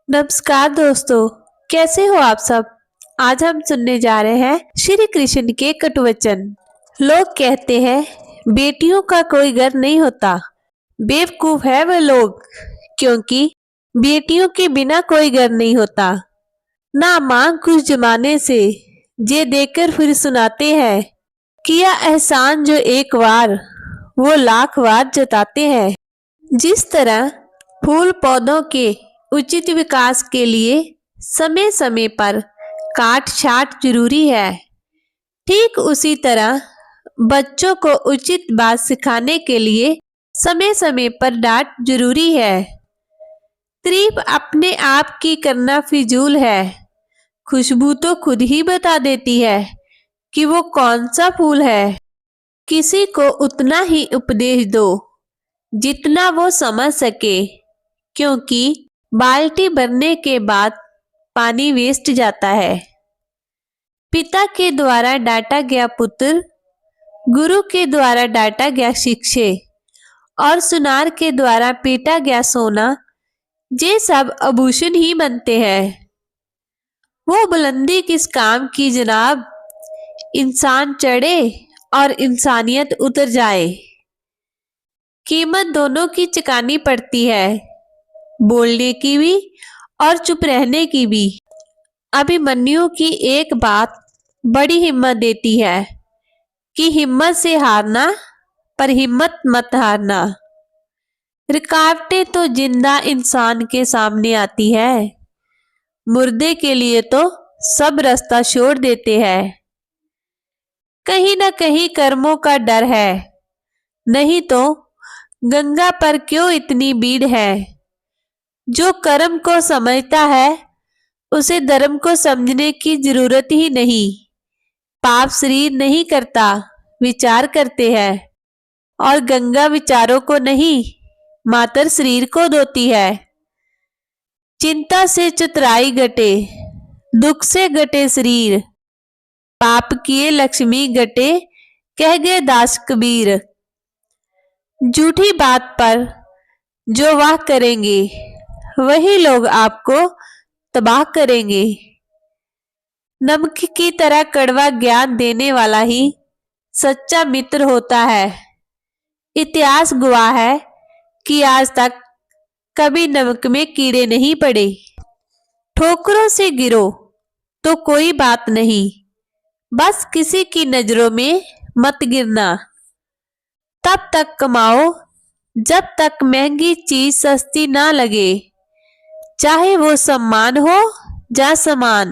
नमस्कार दोस्तों, कैसे हो आप सब। आज हम सुनने जा रहे हैं श्री कृष्ण के कटुवचन। लोग कहते हैं बेटियों का कोई घर नहीं होता। बेवकूफ है वह लोग, क्योंकि बेटियों के बिना कोई घर नहीं होता। ना मांग कुछ जमाने से, जे देकर फिर सुनाते हैं। किया एहसान जो एक बार, वो लाख बार जताते हैं। जिस तरह फूल पौधों के उचित विकास के लिए समय समय पर काट छांट जरूरी है, ठीक उसी तरह बच्चों को उचित बात सिखाने के लिए समय समय पर डांट जरूरी है। तारीफ अपने आप की करना फिजूल है। खुशबू तो खुद ही बता देती है कि वो कौन सा फूल है। किसी को उतना ही उपदेश दो जितना वो समझ सके, क्योंकि बाल्टी भरने के बाद पानी वेस्ट जाता है। पिता के द्वारा डांटा गया पुत्र, गुरु के द्वारा डांटा गया शिक्षक, और सुनार के द्वारा पीटा गया सोना, ये सब आभूषण ही बनते हैं। वो बुलंदी किस काम की जनाब, इंसान चढ़े और इंसानियत उतर जाए। कीमत दोनों की चुकानी पड़ती है, बोलने की भी और चुप रहने की भी। अभिमन्यु की एक बात बड़ी हिम्मत देती है कि हिम्मत से हारना, पर हिम्मत मत हारना। रुकावटें तो जिंदा इंसान के सामने आती है, मुर्दे के लिए तो सब रास्ता छोड़ देते हैं। कहीं ना कहीं कर्मों का डर है, नहीं तो गंगा पर क्यों इतनी भीड़ है। जो कर्म को समझता है उसे धर्म को समझने की जरूरत ही नहीं। पाप शरीर नहीं करता, विचार करते हैं, और गंगा विचारों को नहीं मात्र शरीर को धोती है। चिंता से चतुराई घटे, दुख से घटे शरीर, पाप किए लक्ष्मी घटे, कह गए दास कबीर। झूठी बात पर जो वाह करेंगे, वही लोग आपको तबाह करेंगे। नमक की तरह कड़वा ज्ञान देने वाला ही सच्चा मित्र होता है। इतिहास गवाह है कि आज तक कभी नमक में कीड़े नहीं पड़े। ठोकरों से गिरो तो कोई बात नहीं, बस किसी की नजरों में मत गिरना। तब तक कमाओ जब तक महंगी चीज सस्ती ना लगे, चाहे वो सम्मान हो या समान।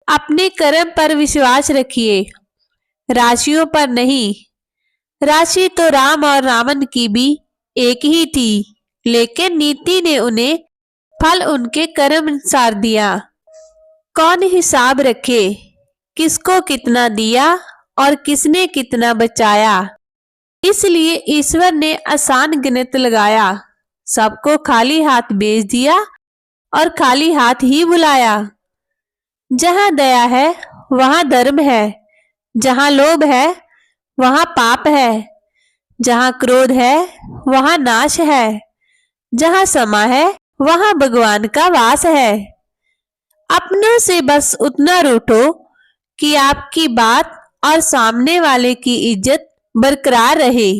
अपने कर्म पर विश्वास रखिए, राशियों पर नहीं। राशि तो राम और रावण की भी एक ही थी, लेकिन नीति ने उन्हें फल उनके कर्म अनुसार दिया। कौन हिसाब रखे किसको कितना दिया और किसने कितना बचाया। इसलिए ईश्वर ने आसान गणित लगाया, सबको खाली हाथ भेज दिया और खाली हाथ ही बुलाया। जहां दया है वहां धर्म है, जहां लोभ है वहां पाप है, जहां क्रोध है वहां नाश है, जहां समा है वहां भगवान का वास है। अपनों से बस उतना रूठो कि आपकी बात और सामने वाले की इज्जत बरकरार रहे।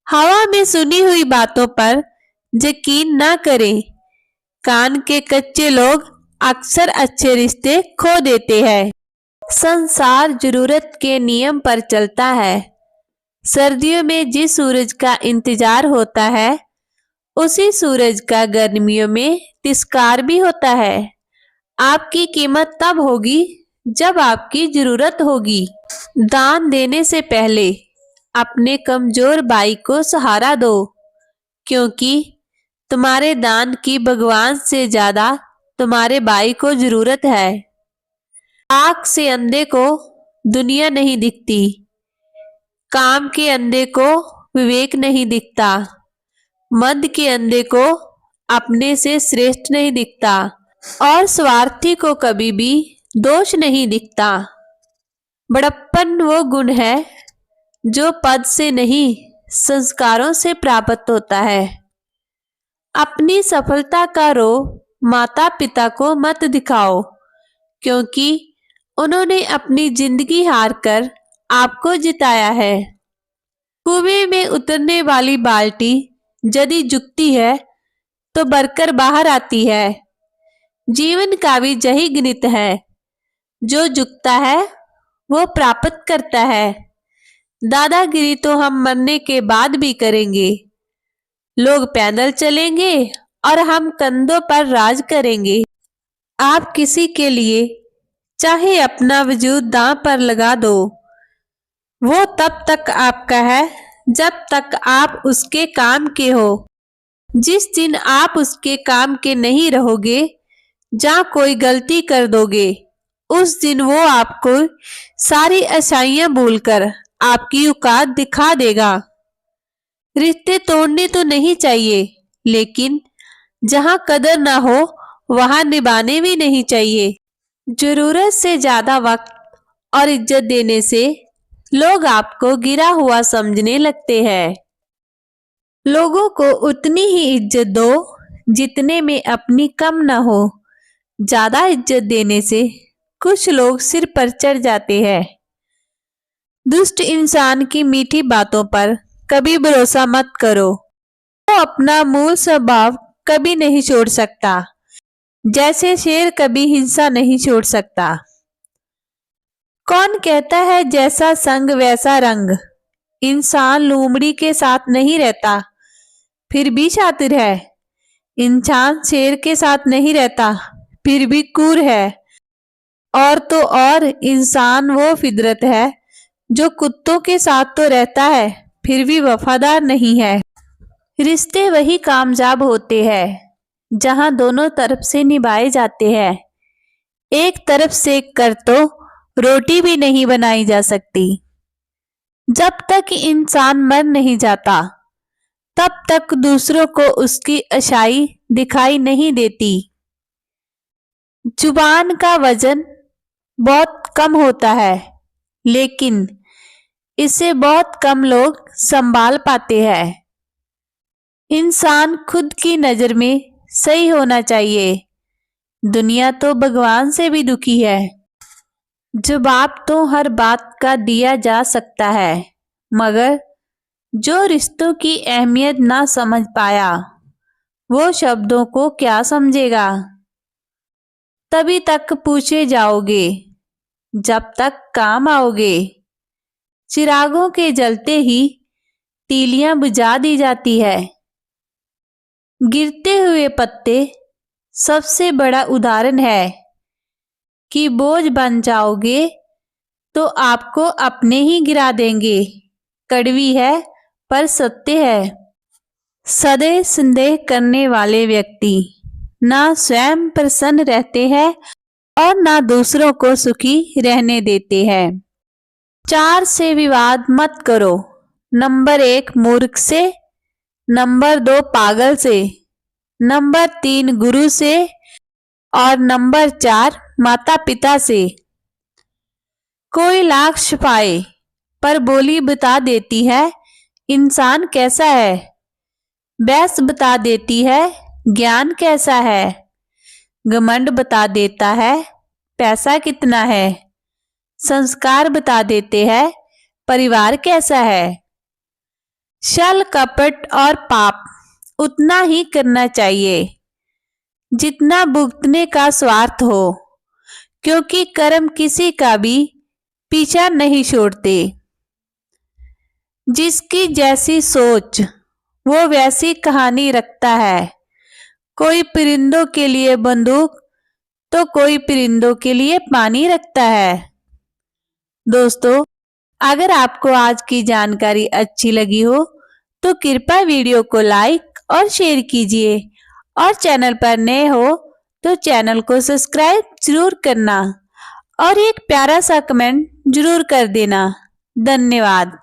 हवा में सुनी हुई बातों पर यकीन ना करें। कान के कच्चे लोग अक्सर अच्छे रिश्ते खो देते हैं। संसार जरूरत के नियम पर चलता है। सर्दियों में जिस सूरज का इंतजार होता है, उसी सूरज का गर्मियों में तिरस्कार भी होता है। आपकी कीमत तब होगी जब आपकी जरूरत होगी। दान देने से पहले अपने कमजोर भाई को सहारा दो, क्योंकि तुम्हारे दान की भगवान से ज्यादा तुम्हारे भाई को जरूरत है। आंख से अंधे को दुनिया नहीं दिखती, काम के अंधे को विवेक नहीं दिखता, मद के अंधे को अपने से श्रेष्ठ नहीं दिखता, और स्वार्थी को कभी भी दोष नहीं दिखता। बड़प्पन वो गुण है जो पद से नहीं संस्कारों से प्राप्त होता है। अपनी सफलता का रो माता पिता को मत दिखाओ, क्योंकि उन्होंने अपनी जिंदगी हार कर आपको जिताया है। कुएं में उतरने वाली बाल्टी यदि झुकती है तो भरकर बाहर आती है। जीवन का भी यही गणित है, जो झुकता है वो प्राप्त करता है। दादागिरी तो हम मरने के बाद भी करेंगे। लोग पैदल चलेंगे और हम कंधों पर राज करेंगे। आप किसी के लिए चाहे अपना वजूद दांव पर लगा दो, वो तब तक आपका है जब तक आप उसके काम के हो। जिस दिन आप उसके काम के नहीं रहोगे, जहाँ कोई गलती कर दोगे, उस दिन वो आपको सारी अच्छाइयां भूलकर आपकी औकात दिखा देगा। रिश्ते तोड़ने तो नहीं चाहिए, लेकिन जहां कदर ना हो वहां निभाने भी नहीं चाहिए। जरूरत से ज्यादा वक्त और इज्जत देने से लोग आपको गिरा हुआ समझने लगते हैं। लोगों को उतनी ही इज्जत दो जितने में अपनी कम ना हो। ज्यादा इज्जत देने से कुछ लोग सिर पर चढ़ जाते हैं। दुष्ट इंसान की मीठी बातों पर कभी भरोसा मत करो। वो अपना मूल स्वभाव कभी नहीं छोड़ सकता, जैसे शेर कभी हिंसा नहीं छोड़ सकता। कौन कहता है जैसा संग वैसा रंग? इंसान लोमड़ी के साथ नहीं रहता फिर भी शातिर है। इंसान शेर के साथ नहीं रहता फिर भी क्रूर है। और तो और इंसान वो फितरत है जो कुत्तों के साथ तो रहता है फिर भी वफादार नहीं है। रिश्ते वही कामयाब होते हैं जहां दोनों तरफ से निभाए जाते हैं। एक तरफ से कर तो रोटी भी नहीं बनाई जा सकती। जब तक इंसान मर नहीं जाता, तब तक दूसरों को उसकी अच्छाई दिखाई नहीं देती। जुबान का वजन बहुत कम होता है, लेकिन इसे बहुत कम लोग संभाल पाते हैं। इंसान खुद की नजर में सही होना चाहिए। दुनिया तो भगवान से भी दुखी है। जवाब तो हर बात का दिया जा सकता है, मगर जो रिश्तों की अहमियत ना समझ पाया, वो शब्दों को क्या समझेगा। तभी तक पूछे जाओगे जब तक काम आओगे। चिरागों के जलते ही तीलियां बुझा दी जाती है। गिरते हुए पत्ते सबसे बड़ा उदाहरण है कि बोझ बन जाओगे तो आपको अपने ही गिरा देंगे। कड़वी है पर सत्य है। सदैव संदेह करने वाले व्यक्ति ना स्वयं प्रसन्न रहते हैं और ना दूसरों को सुखी रहने देते हैं। 4 से विवाद मत करो। नंबर 1 मूर्ख से, नंबर 2 पागल से, नंबर 3 गुरु से और नंबर 4 माता पिता से। कोई लाख छुपाए पर बोली बता देती है इंसान कैसा है। बहस बता देती है ज्ञान कैसा है। घमंड बता देता है पैसा कितना है। संस्कार बता देते हैं परिवार कैसा है। छल कपट और पाप उतना ही करना चाहिए जितना भुगतने का स्वार्थ हो, क्योंकि कर्म किसी का भी पीछा नहीं छोड़ते। जिसकी जैसी सोच वो वैसी कहानी रखता है। कोई परिंदों के लिए बंदूक तो कोई परिंदों के लिए पानी रखता है। दोस्तों, अगर आपको आज की जानकारी अच्छी लगी हो तो कृपया वीडियो को लाइक और शेयर कीजिए और चैनल पर नए हो तो चैनल को सब्सक्राइब जरूर करना और एक प्यारा सा कमेंट जरूर कर देना। धन्यवाद।